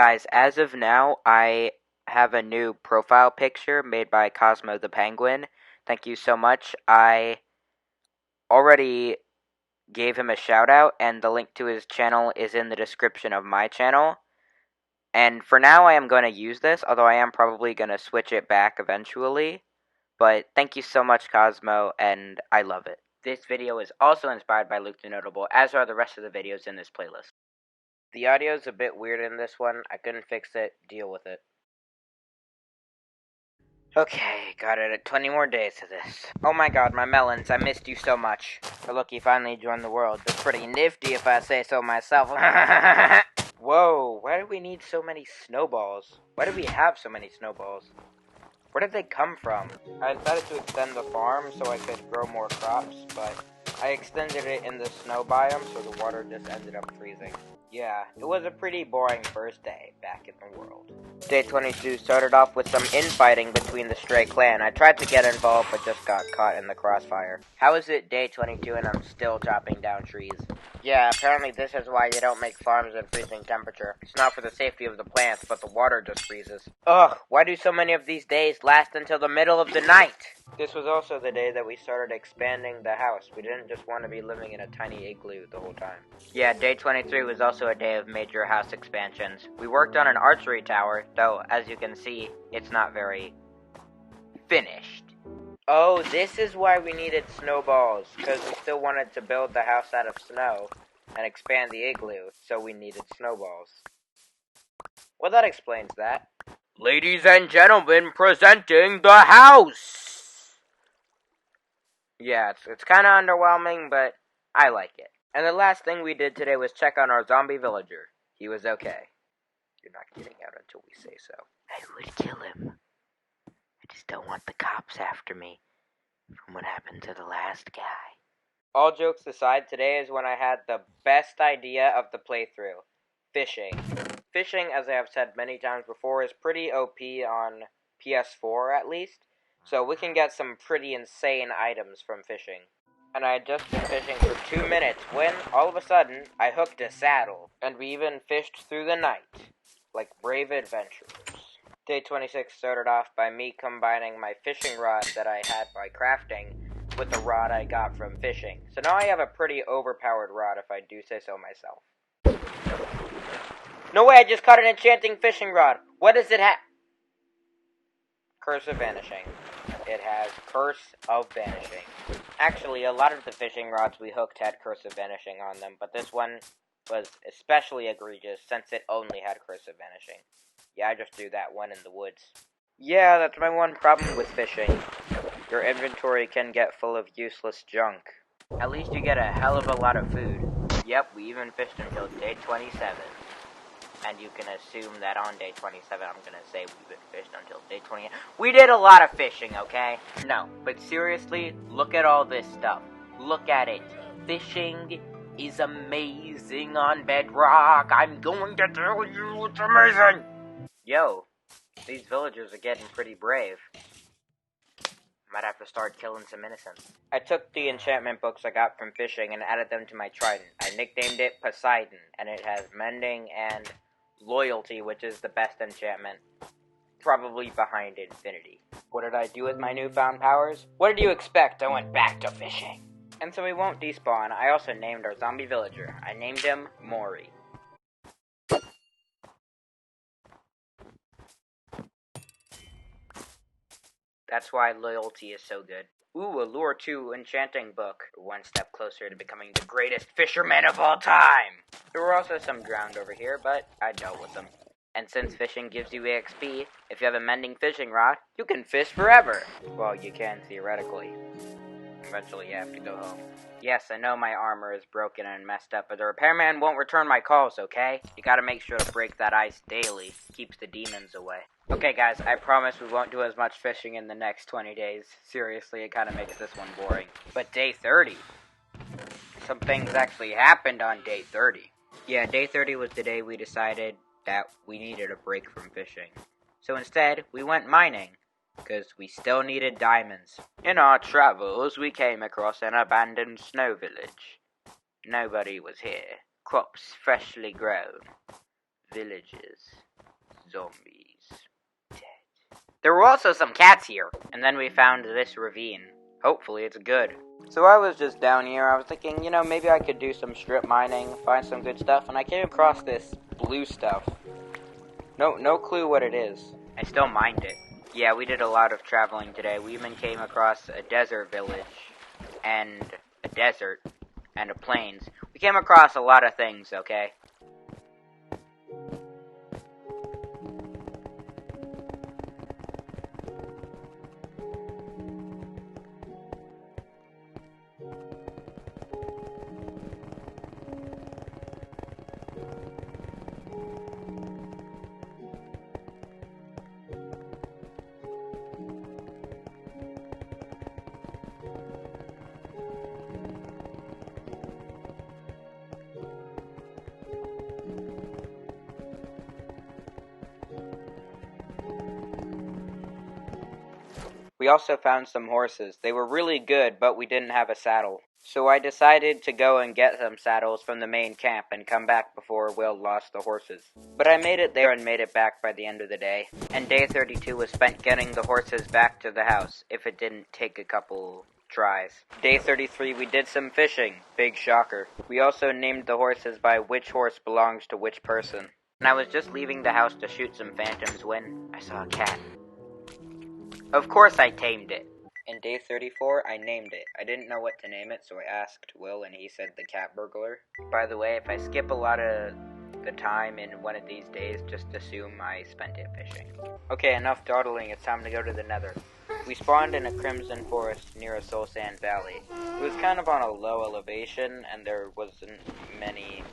Guys, as of now, I have a new profile picture made by Cosmo the Penguin. Thank you so much. I already gave him a shout out, and the link to his channel is in the description of my channel. And for now, I am going to use this, although I am probably going to switch it back eventually. But thank you so much, Cosmo, and I love it. This video is also inspired by Luke the Notable, as are the rest of the videos in this playlist. The audio is a bit weird in this one. I couldn't fix it. Deal with it. Okay, got it at 20 more days of this. Oh my god, my melons, I missed you so much. But look, you finally joined the world. That's pretty nifty if I say so myself. Whoa, why do we need so many snowballs? Why do we have so many snowballs? Where did they come from? I decided to extend the farm so I could grow more crops, but I extended it in the snow biome so the water just ended up freezing. Yeah, it was a pretty boring first day back in the world. Day 22 started off with some infighting between the Stray Clan. I tried to get involved but just got caught in the crossfire. How is it day 22 and I'm still chopping down trees? Yeah, apparently this is why you don't make farms in freezing temperature. It's not for the safety of the plants, but the water just freezes. Ugh, why do so many of these days last until the middle of the night? This was also the day that we started expanding the house. We didn't just want to be living in a tiny igloo the whole time. Yeah, day 23 was also a day of major house expansions. We worked on an archery tower, though, as you can see, it's not very finished. Oh, this is why we needed snowballs, because we still wanted to build the house out of snow and expand the igloo, so we needed snowballs. Well, that explains that. Ladies and gentlemen, presenting the house! Yeah, it's kind of underwhelming, but I like it. And the last thing we did today was check on our zombie villager. He was okay. You're not getting out until we say so. I would kill him. I just don't want the cops after me from what happened to the last guy. All jokes aside, today is when I had the best idea of the playthrough. Fishing. Fishing, as I have said many times before, is pretty OP on PS4 at least. So we can get some pretty insane items from fishing. And I had just been fishing for 2 minutes when, all of a sudden, I hooked a saddle. And we even fished through the night, like brave adventurers. Day 26 started off by me combining my fishing rod that I had by crafting with the rod I got from fishing. So now I have a pretty overpowered rod if I do say so myself. No way, I just caught an enchanting fishing rod. What does it have? Curse of Vanishing. It has Curse of Vanishing. Actually, a lot of the fishing rods we hooked had Curse of Vanishing on them, but this one was especially egregious since it only had Curse of Vanishing. Yeah, I just threw that one in the woods. Yeah, that's my one problem with fishing. Your inventory can get full of useless junk. At least you get a hell of a lot of food. Yep, we even fished until day 27. And you can assume that on day 27, I'm gonna say we've been fished until day 28. We did a lot of fishing, okay? No, but seriously, look at all this stuff. Look at it. Fishing is amazing on Bedrock. I'm going to tell you it's amazing! Yo, these villagers are getting pretty brave. Might have to start killing some innocents. I took the enchantment books I got from fishing and added them to my trident. I nicknamed it Poseidon, and it has mending and loyalty, which is the best enchantment, probably behind infinity. What did I do with my newfound powers? What did you expect? I went back to fishing. And so we won't despawn. I also named our zombie villager. I named him Mori. That's why loyalty is so good. Ooh, a Lure 2 enchanting book. One step closer to becoming the greatest fisherman of all time. There were also some drowned over here, but I dealt with them. And since fishing gives you EXP, if you have a mending fishing rod, you can fish forever. Well, you can theoretically. Eventually you have to go home. Yes, I know my armor is broken and messed up, but the repairman won't return my calls, okay? You gotta make sure to break that ice daily. Keeps the demons away. Okay guys, I promise we won't do as much fishing in the next 20 days. Seriously, it kinda makes this one boring. But day 30. Some things actually happened on day 30. Yeah, day 30 was the day we decided that we needed a break from fishing. So instead, we went mining, because we still needed diamonds. In our travels, we came across an abandoned snow village. Nobody was here. Crops freshly grown. Villages. Zombies. Dead. There were also some cats here. And then we found this ravine. Hopefully it's good. So I was just down here. I was thinking, maybe I could do some strip mining, find some good stuff, and I came across this blue stuff. No clue what it is. I still mined it. Yeah, we did a lot of traveling today. We even came across a desert village, and a desert, and a plains. We came across a lot of things, okay? We also found some horses. They were really good, but we didn't have a saddle. So I decided to go and get some saddles from the main camp and come back before Will lost the horses. But I made it there and made it back by the end of the day. And day 32 was spent getting the horses back to the house, if it didn't take a couple tries. Day 33 we did some fishing. Big shocker. We also named the horses by which horse belongs to which person. And I was just leaving the house to shoot some phantoms when I saw a cat. Of course I tamed it. In day 34, I named it. I didn't know what to name it, so I asked Will, and he said the cat burglar. By the way, if I skip a lot of the time in one of these days, just assume I spent it fishing. Okay, enough dawdling, it's time to go to the nether. We spawned in a crimson forest near a soul sand valley. It was kind of on a low elevation, and there wasn't many...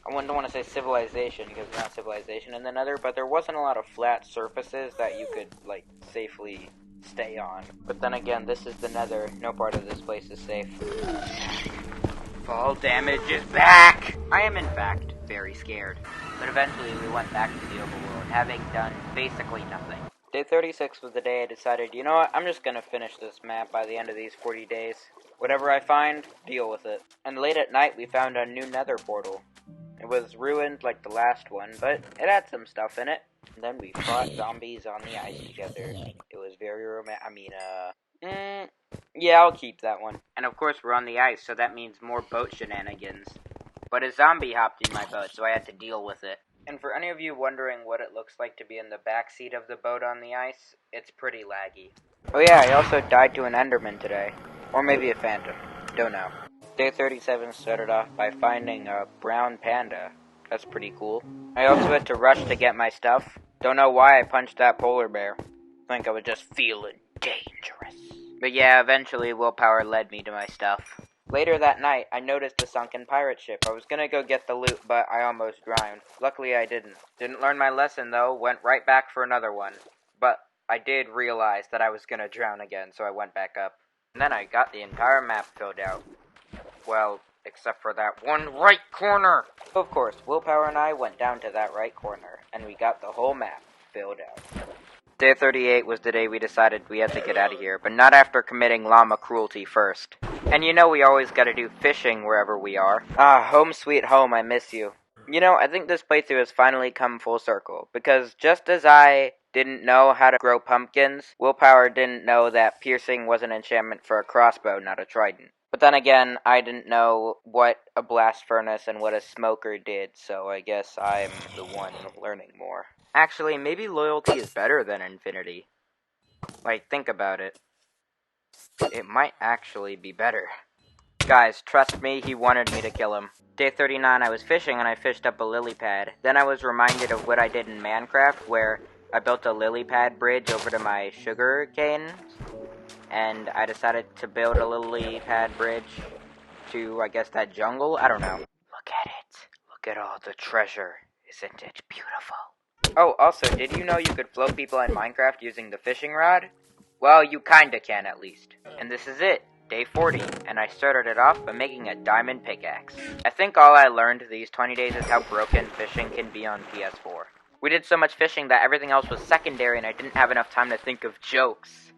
I wouldn't want to say civilization, because it's not civilization in the nether, but there wasn't a lot of flat surfaces that you could, safely stay on. But then again, this is the nether. No part of this place is safe. Fall damage is back! I am, in fact, very scared. But eventually we went back to the overworld, having done basically nothing. Day 36 was the day I decided, you know what, I'm just gonna finish this map by the end of these 40 days. Whatever I find, deal with it. And late at night, we found a new nether portal. It was ruined like the last one, but it had some stuff in it. And then we fought zombies on the ice together. It was very yeah, I'll keep that one. And of course we're on the ice, so that means more boat shenanigans. But a zombie hopped in my boat, so I had to deal with it. And for any of you wondering what it looks like to be in the backseat of the boat on the ice, it's pretty laggy. Oh yeah, I also died to an Enderman today. Or maybe a phantom. Don't know. Day 37 started off by finding a brown panda. That's pretty cool. I also had to rush to get my stuff. Don't know why I punched that polar bear. I think I was just feeling dangerous. But yeah, eventually willpower led me to my stuff. Later that night, I noticed a sunken pirate ship. I was gonna go get the loot, but I almost drowned. Luckily I didn't. Didn't learn my lesson though, went right back for another one. But I did realize that I was gonna drown again, so I went back up. And then I got the entire map filled out. Well, except for that one right corner. Of course, Willpower and I went down to that right corner, and we got the whole map filled out. Day 38 was the day we decided we had to get out of here, but not after committing llama cruelty first. And you know we always gotta do fishing wherever we are. Ah, home sweet home, I miss you. You know, I think this playthrough has finally come full circle, because just as I didn't know how to grow pumpkins, Willpower didn't know that piercing was an enchantment for a crossbow, not a trident. But then again, I didn't know what a blast furnace and what a smoker did, so I guess I'm the one learning more. Actually, maybe loyalty is better than infinity. Think about it. It might actually be better. Guys, trust me, he wanted me to kill him. Day 39, I was fishing and I fished up a lily pad. Then I was reminded of what I did in Minecraft, where I built a lily pad bridge over to my sugar canes. And I decided to build a lily pad bridge to, I guess, that jungle? I don't know. Look at it. Look at all the treasure. Isn't it beautiful? Oh, also, did you know you could float people in Minecraft using the fishing rod? Well, you kinda can, at least. And this is it. Day 40, and I started it off by making a diamond pickaxe. I think all I learned these 20 days is how broken fishing can be on PS4. We did so much fishing that everything else was secondary and I didn't have enough time to think of jokes.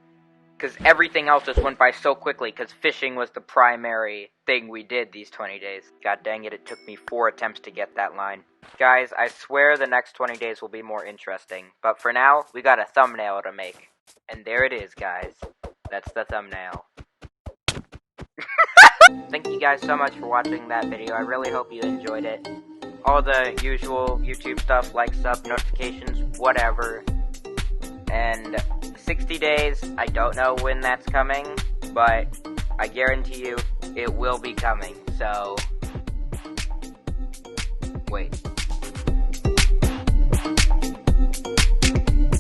because everything else just went by so quickly, because fishing was the primary thing we did these 20 days. God dang it, it took me 4 attempts to get that line. Guys, I swear the next 20 days will be more interesting, but for now, we got a thumbnail to make. And there it is, guys. That's the thumbnail. Thank you guys so much for watching that video. I really hope you enjoyed it. All the usual YouTube stuff, like sub, notifications, whatever. And 60 days, I don't know when that's coming, but I guarantee you it will be coming, so wait.